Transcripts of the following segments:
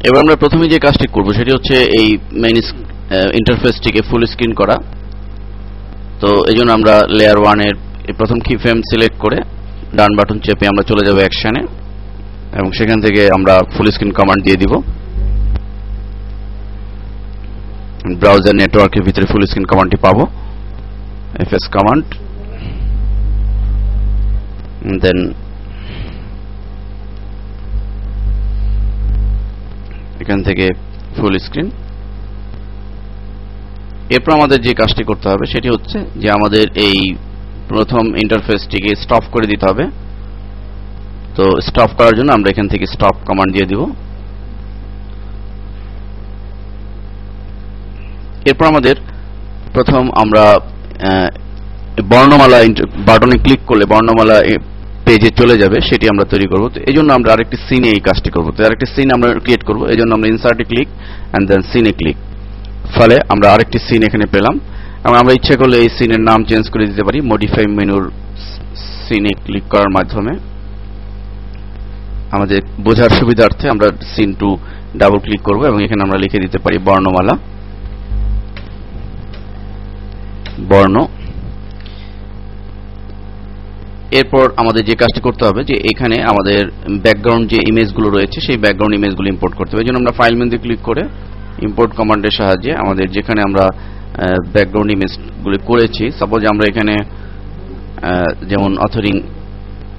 এবার আমরা প্রথমে যে কাজটি করব সেটি হচ্ছে এই মেইন ইন্টারফেসটিকে ফুল স্ক্রিন করা। তো এইজন্য আমরা লেয়ার 1 এর প্রথম কি ফ্রেম সিলেক্ট করে ডান বাটন চেপে আমরা চলে যাব অ্যাকশনে এবং সেখান থেকে আমরা ফুল স্ক্রিন কমান্ড দিয়ে দিব। ব্রাউজার নেটওয়ার্কের ভিতরে ফুল স্ক্রিন কমান্ডটি পাবো, fs কমান্ড, দেন এখান থেকে ফুল স্ক্রিন। এরপর আমাদের যে কাজটি করতে হবে সেটি হচ্ছে যে আমাদের এই প্রথম ইন্টারফেসটিকে স্টপ করে দিতে হবে। তো স্টপ করার জন্য আমরা এখান থেকে স্টপ কমান্ড দিয়ে দিব। এরপর আমাদের প্রথম আমরা বর্ণমালা বাটনে ক্লিক করলে বর্ণমালা পেজে চলে যাবে, সেটি আমরা তৈরি করব। তো এই জন্য আমরা আরেকটি সিনে এই কাজটি করব। তো আরেকটি সিন আমরা ক্রিয়েট করব। এই জন্য আমরা ইনসার্টে ক্লিক অ্যান্ড দেন সিনে ক্লিক, ফলে আমরা আরেকটি সিন এখানে পেলাম এবং আমরা ইচ্ছে করলে এই সিনের নাম চেঞ্জ করে দিতে পারি মডিফাই মেনুর সিনে ক্লিক করার মাধ্যমে। আমাদের বোঝার সুবিধার্থে আমরা সিন টু ডাবল ক্লিক করব এবং এখানে আমরা লিখে দিতে পারি বর্ণমালা, বর্ণ। এরপর আমাদের যে কাজটি করতে হবে যে এখানে আমাদের ব্যাকগ্রাউন্ড যে ইমেজগুলো রয়েছে সেই ব্যাকগ্রাউন্ড ইমেজগুলো ইম্পোর্ট করতে হবে। এই জন্য আমরা ফাইল মেনুতে ক্লিক করে ইম্পোর্ট কমান্ডের সাহায্যে আমাদের যেখানে আমরা ব্যাকগ্রাউন্ড ইমেজগুলো করেছি, সাপোজ আমরা এখানে যেমন অথরিং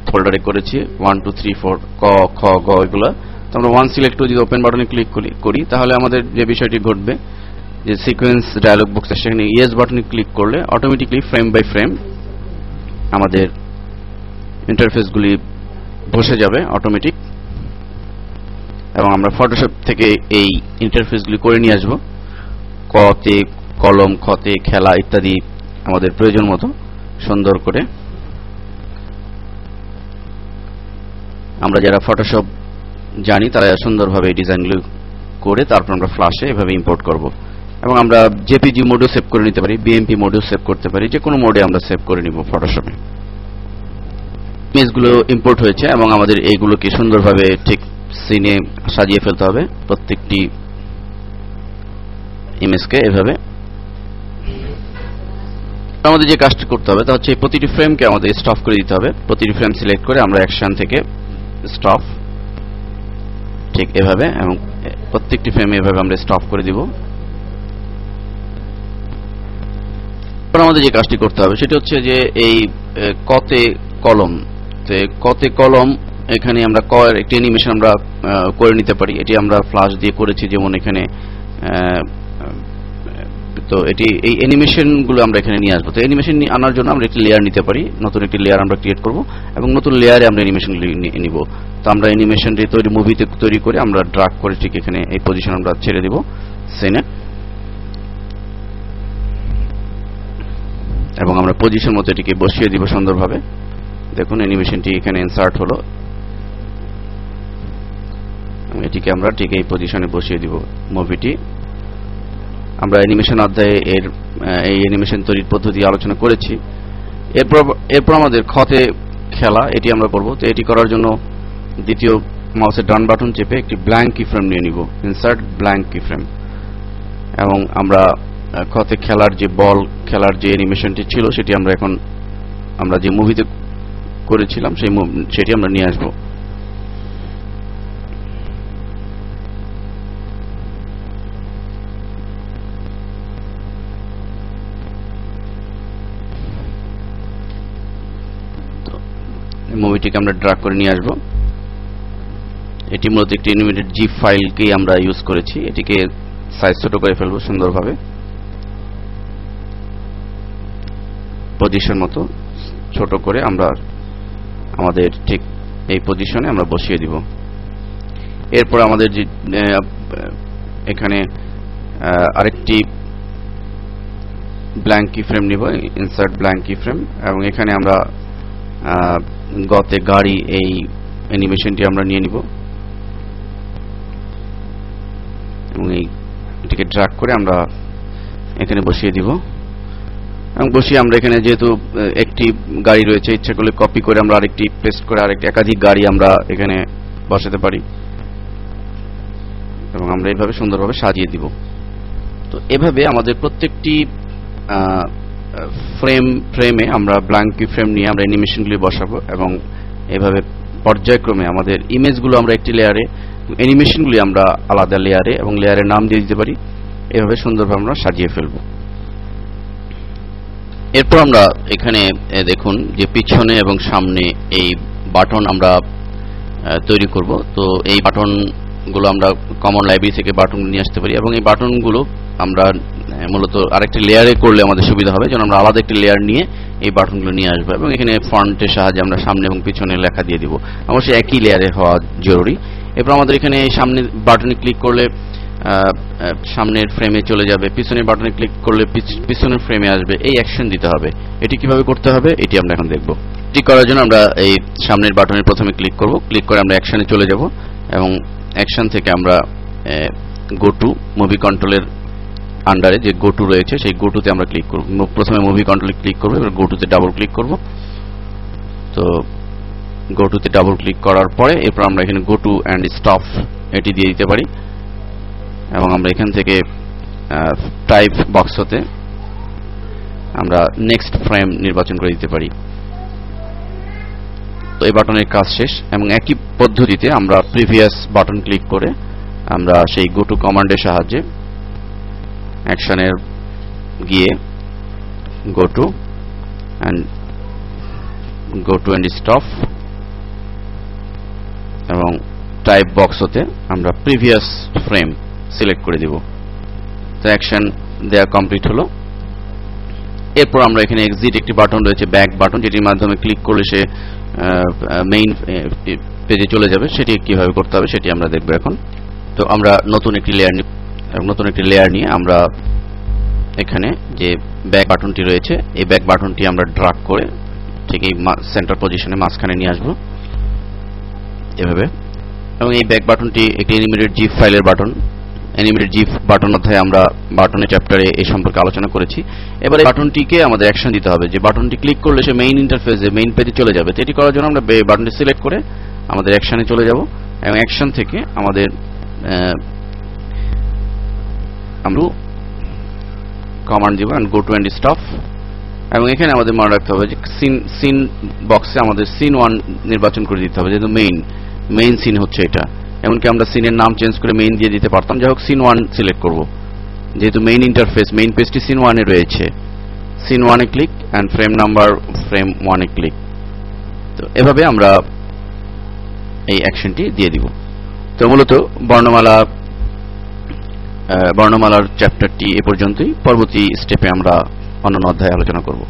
ফোল্ডারে করেছি 1 2 3 4 ক খ গ এগুলো, তো আমরা 1 সিলেক্ট করে যদি ওপেন বাটনে ক্লিক করি তাহলে আমাদের যে বিষয়টি ঘটবে যে সিকোয়েন্স ডায়ালগ বক্সে সেখানে ইয়েস বাটনে ক্লিক করলে অটোমেটিক্যালি ফ্রেম বাই ফ্রেম আমাদের ইন্টারফেসগুলি বসে যাবে অটোমেটিক, এবং আমরা ফটোশপ থেকে এই ইন্টারফেসগুলি করে নিয়ে আসব। কতে কলম, খতে খেলা ইত্যাদি আমাদের প্রয়োজন মতো সুন্দর করে। আমরা যারা ফটোশপ জানি তারা সুন্দরভাবে এই ডিজাইনগুলো করে তারপর আমরা ফ্ল্যাশে এভাবে ইম্পোর্ট করব এবং আমরা জেপিজি মোডেও সেভ করে নিতে পারি, বিএমপি মোডেও সেভ করতে পারি, যে কোনো মোডে আমরা সেভ করে নিব ফটোশপে। ইমেজগুলো ইম্পোর্ট হয়েছে এবং আমাদের এইগুলোকে সুন্দরভাবে ঠিক সিনে সাজিয়ে ফেলতে হবে প্রত্যেকটি ইমেজকে এভাবে। আমাদের যে কাজটি করতে হবে তা হচ্ছে প্রতিটি ফ্রেমকে আমাদের স্টপ করে দিতে হবে। প্রতিটি ফ্রেম সিলেক্ট করে আমরা অ্যাকশন থেকে স্টপ, ঠিক এভাবে, এবং প্রত্যেকটি ফ্রেমে এভাবে আমরা স্টপ করে দিব। আমাদের যে কাজটি করতে হবে সেটি হচ্ছে যে এই কতে কলম, কতে কলম এখানে আমরা একটি অ্যানিমেশন আমরা করে নিতে পারি। এটি আমরা ফ্ল্যাশ দিয়ে করেছি, যেমন এখানে। তো এটি এই অ্যানিমেশনগুলো আমরা এখানে নিয়ে আসবো। তো অ্যানিমেশন আনার জন্য আমরা একটি লেয়ার নিতে পারি, নতুন একটি লেয়ার আমরা ক্রিয়েট করব এবং নতুন লেয়ারে আমরা অ্যানিমেশনগুলি নিব। তো আমরা অ্যানিমেশনটি মুভিতে তৈরি করে আমরা ড্রাগ করে ঠিক এখানে এই পজিশন আমরা ছেড়ে দিব সিনে, এবং আমরা পজিশন মতো এটিকে বসিয়ে দিব সুন্দরভাবে। দেখুন অ্যানিমেশনটি এখানে ইনসার্ট হলো, এটিকে আমরা ঠিক এই পজিশনে বসিয়ে দিব মুভিটি। আমরা অ্যানিমেশন অধ্যায়ে এই অ্যানিমেশন তৈরির পদ্ধতি আলোচনা করেছি। এরপর আমাদের খতে খেলা এটি আমরা করব। তো এটি করার জন্য দ্বিতীয় মাউসের ডান বাটন চেপে একটি ব্ল্যাঙ্ক কি ফ্রেম নিয়ে নিব, ইনসার্ট ব্ল্যাঙ্ক কি ফ্রেম, এবং আমরা খতে খেলার যে বল খেলার যে অ্যানিমেশনটি ছিল সেটি আমরা যে মুভিতে করেছিলাম সেটি আমরা নিয়ে আসব। মুভিটিকে আমরা ড্রাগ করে নিয়ে আসব। এটি মূলত একটি অ্যানিমেটেড জিপ ফাইলকেই আমরা ইউজ করেছি। এটিকে সাইজ ছোট করে ফেলবো সুন্দরভাবে, পজিশন মতো ছোট করে আমরা আমাদের ঠিক এই পজিশনে আমরা বসিয়ে দিব। এরপর আমাদের যে এখানে আরেকটি ব্ল্যাঙ্ক কি ফ্রেম নিব, ইনসার্ট ব্ল্যাঙ্ক কি ফ্রেম, এবং এখানে আমরা গতে গাড়ি এই অ্যানিমেশনটি আমরা নিয়ে নিব এবং এটিকে ড্র্যাগ করে আমরা এখানে বসিয়ে দিব। এবং বসিয়ে আমরা এখানে যেহেতু একটি গাড়ি রয়েছে, ইচ্ছা করলে কপি করে আমরা আরেকটি পেস্ট করে একাধিক গাড়ি আমরা এখানে বসাতে পারি এবং আমরা এইভাবে সুন্দরভাবে সাজিয়ে দিব। তো এভাবে আমাদের প্রত্যেকটি ফ্রেমে আমরা ব্ল্যাঙ্ক কি ফ্রেম নিয়ে আমরা অ্যানিমেশনগুলি বসাবো এবং এভাবে পর্যায়ক্রমে আমাদের ইমেজগুলো আমরা একটি লেয়ারে, অ্যানিমেশনগুলি আমরা আলাদা লেয়ারে এবং লেয়ারের নাম দিয়ে দিতে পারি। এভাবে সুন্দরভাবে আমরা সাজিয়ে ফেলবো। এরপর আমরা এখানে দেখুন যে পিছনে এবং সামনে এই বাটন আমরা তৈরি করব। তো এই বাটনগুলো আমরা কমন লাইব্রেরি থেকে বাটন নিয়ে আসতে পারি এবং এই বাটনগুলো আমরা মূলত আরেকটি লেয়ারে করলে আমাদের সুবিধা হবে, যেন আমরা আলাদা একটি লেয়ার নিয়ে এই বাটনগুলো নিয়ে আসবো এবং এখানে ফন্টের সাহায্যে আমরা সামনে এবং পিছনে লেখা দিয়ে দিব। অবশ্যই একই লেয়ারে হওয়া জরুরি। এরপর আমাদের এখানে এই সামনে বাটনে ক্লিক করলে সামনের ফ্রেমে চলে যাবে, পিছনের বাটনে ক্লিক করলে পিছনের ফ্রেমে আসবে। এই অ্যাকশন দিতে হবে। এটি কিভাবে করতে হবে এটি আমরা এখন দেখব। এটি করার জন্য আমরা এই সামনের বাটনের প্রথমে ক্লিক করব। ক্লিক করে আমরা অ্যাকশনে চলে যাব এবং অ্যাকশন থেকে আমরা গো টু মুভি কন্ট্রোলের আন্ডারে যে গো টু রয়েছে সেই গো টুতে আমরা ক্লিক করব। প্রথমে মুভি কন্ট্রোলে ক্লিক করব, এবার গো টুতে ডাবল ক্লিক করব। তো গো টুতে ডাবল ক্লিক করার পরে এরপর আমরা এখানে গো টু অ্যান্ড স্টপ এটি দিয়ে দিতে পারি এবং আমরা এখান থেকে টাইপ বক্স হতে আমরা নেক্সট ফ্রেম নির্বাচন করে দিতে পারি। তো এই বাটনের কাজ শেষ এবং একই পদ্ধতিতে আমরা প্রিভিয়াস বাটন ক্লিক করে আমরা সেই গো টু কমান্ডের সাহায্যে অ্যাকশনের গিয়ে গো টু অ্যান্ড স্টপ এবং টাইপ বক্স হতে আমরা প্রিভিয়াস ফ্রেম সিলেক্ট করে দিব। তো অ্যাকশন দেয়া কমপ্লিট হলো। এরপর আমরা এখানে এক্সিট একটি বাটন রয়েছে, ব্যাক বাটন, যেটির মাধ্যমে ক্লিক করলে সে মেইন পেজে চলে যাবে। সেটি কিভাবে করতে হবে সেটি আমরা দেখব এখন। তো আমরা নতুন একটি লেয়ার নিয়ে আমরা এখানে যে ব্যাক বাটনটি রয়েছে এই ব্যাক বাটনটি আমরা ড্র্যাগ করে ঠিক এই সেন্টার পজিশনে মাঝখানে নিয়ে আসবো এভাবে। এবং এই ব্যাক বাটনটি একটি অ্যানিমেটেড জিফ ফাইলের বাটন। অ্যানিমেটেড জিফ বাটন অধ্যায়ে আমরা বাটনের চ্যাপ্টারে এই সম্পর্কে আলোচনা করেছি। এবার এই বাটনটিকে আমাদের অ্যাকশন দিতে হবে, যে বাটনটি ক্লিক করলে সে মেইন ইন্টারফেসে মেইন পেজে চলে যাবে। তো এটি করার জন্য আমরা বাটনটি সিলেক্ট করে আমাদের অ্যাকশনে চলে যাব এবং অ্যাকশন থেকে আমাদের আমরা কমান্ড দিব and go to and stop এবং এখানে আমাদের মনে রাখতে হবে যে সিন বক্সে আমাদের সিন 1 নির্বাচন করে দিতে হবে, যেহেতু মেইন সিন হচ্ছে এটা। এমনকি আমরা সিনের নাম চেঞ্জ করে মেইন দিয়ে দিতে পারতাম। যাই হোক সিন 1 সিলেক্ট করব, যেহেতু মেইন ইন্টারফেস মেইন পেজটি সিন 1 এ রয়েছে। সিন 1 এ click and frame number frame 1 এ ক্লিক। তো এভাবে আমরা এই অ্যাকশনটি দিয়ে দিব। তো মূলত বর্ণমালার চ্যাপ্টারটি এ পর্যন্তই। পরবর্তী স্টেপে আমরা অন্যান্য অধ্যায়ে আলোচনা করব।